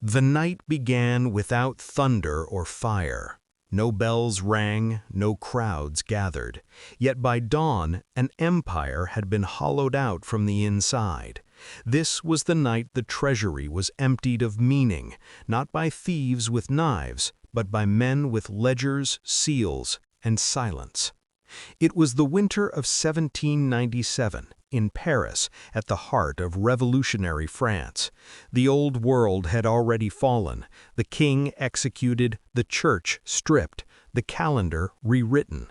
The night began without thunder or fire. No bells rang, no crowds gathered. Yet by dawn, an empire had been hollowed out from the inside. This was the night the Treasury was emptied of meaning, not by thieves with knives, but by men with ledgers, seals, and silence. It was the winter of 1797, in Paris, at the heart of revolutionary France. The old world had already fallen, the king executed, the church stripped, the calendar rewritten.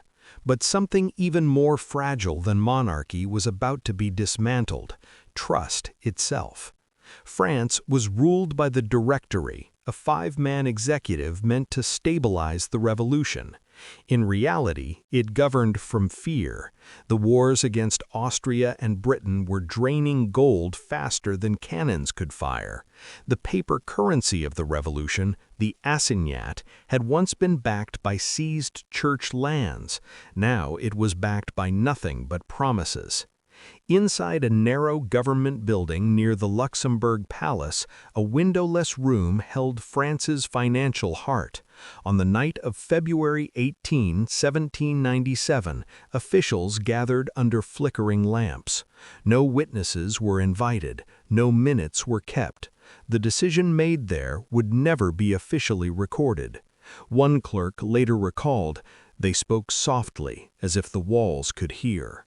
But something even more fragile than monarchy was about to be dismantled: trust itself. France was ruled by the Directory, a five-man executive meant to stabilize the revolution. In reality, it governed from fear. The wars against Austria and Britain were draining gold faster than cannons could fire. The paper currency of the revolution, the assignat, had once been backed by seized church lands. Now it was backed by nothing but promises. Inside a narrow government building near the Luxembourg Palace, a windowless room held France's financial heart. On the night of February 18, 1797, officials gathered under flickering lamps. No witnesses were invited, no minutes were kept. The decision made there would never be officially recorded. One clerk later recalled, "They spoke softly, as if the walls could hear."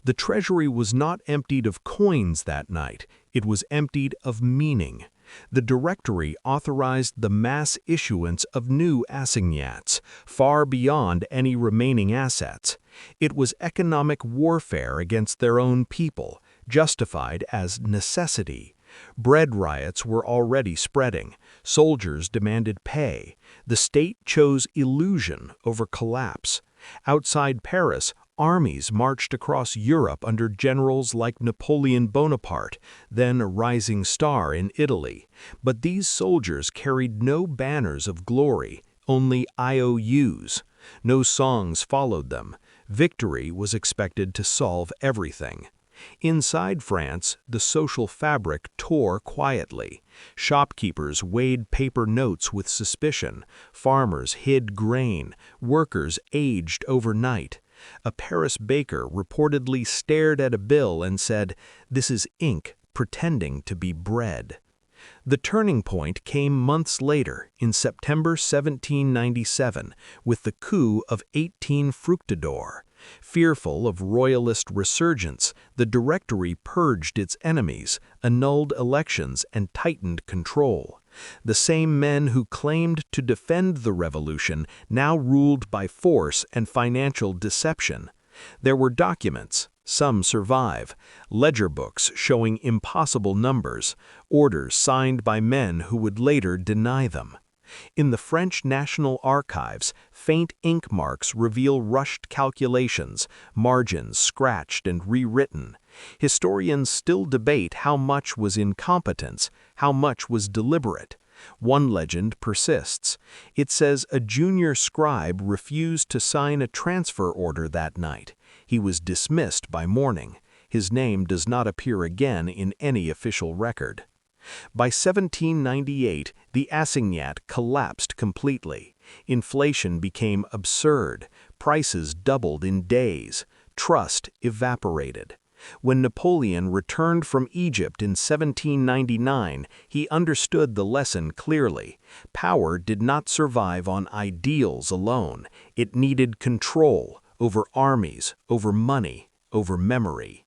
The Treasury was not emptied of coins that night, it was emptied of meaning. The Directory authorized the mass issuance of new assignats, far beyond any remaining assets. It was economic warfare against their own people, justified as necessity. Bread riots were already spreading. Soldiers demanded pay. The state chose illusion over collapse. Outside Paris, armies marched across Europe under generals like Napoleon Bonaparte, then a rising star in Italy. But these soldiers carried no banners of glory, only IOUs. No songs followed them. Victory was expected to solve everything. Inside France, the social fabric tore quietly. Shopkeepers weighed paper notes with suspicion. Farmers hid grain. Workers aged overnight. A Paris baker reportedly stared at a bill and said, "This is ink pretending to be bread." The turning point came months later, in September 1797, with the coup of 18 Fructidor. Fearful of royalist resurgence, the Directory purged its enemies, annulled elections, and tightened control. The same men who claimed to defend the revolution now ruled by force and financial deception. There were documents, some survive, ledger books showing impossible numbers, orders signed by men who would later deny them. In the French National Archives, faint ink marks reveal rushed calculations, margins scratched and rewritten. Historians still debate how much was incompetence, how much was deliberate. One legend persists. It says a junior scribe refused to sign a transfer order that night. He was dismissed by morning. His name does not appear again in any official record. By 1798, the assignat collapsed completely. Inflation became absurd. Prices doubled in days. Trust evaporated. When Napoleon returned from Egypt in 1799, he understood the lesson clearly. Power did not survive on ideals alone. It needed control over armies, over money, over memory.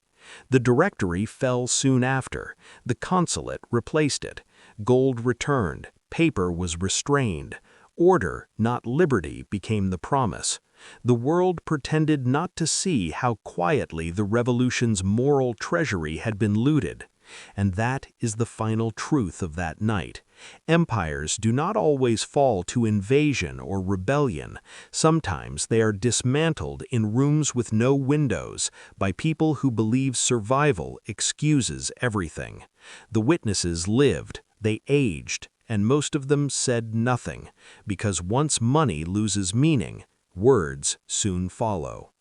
The Directory fell soon after. The consulate replaced it. Gold returned. Paper was restrained. Order, not liberty, became the promise. The world pretended not to see how quietly the revolution's moral treasury had been looted. And that is the final truth of that night. Empires do not always fall to invasion or rebellion. Sometimes they are dismantled in rooms with no windows by people who believe survival excuses everything. The witnesses lived, they aged, and most of them said nothing, because once money loses meaning, words soon follow.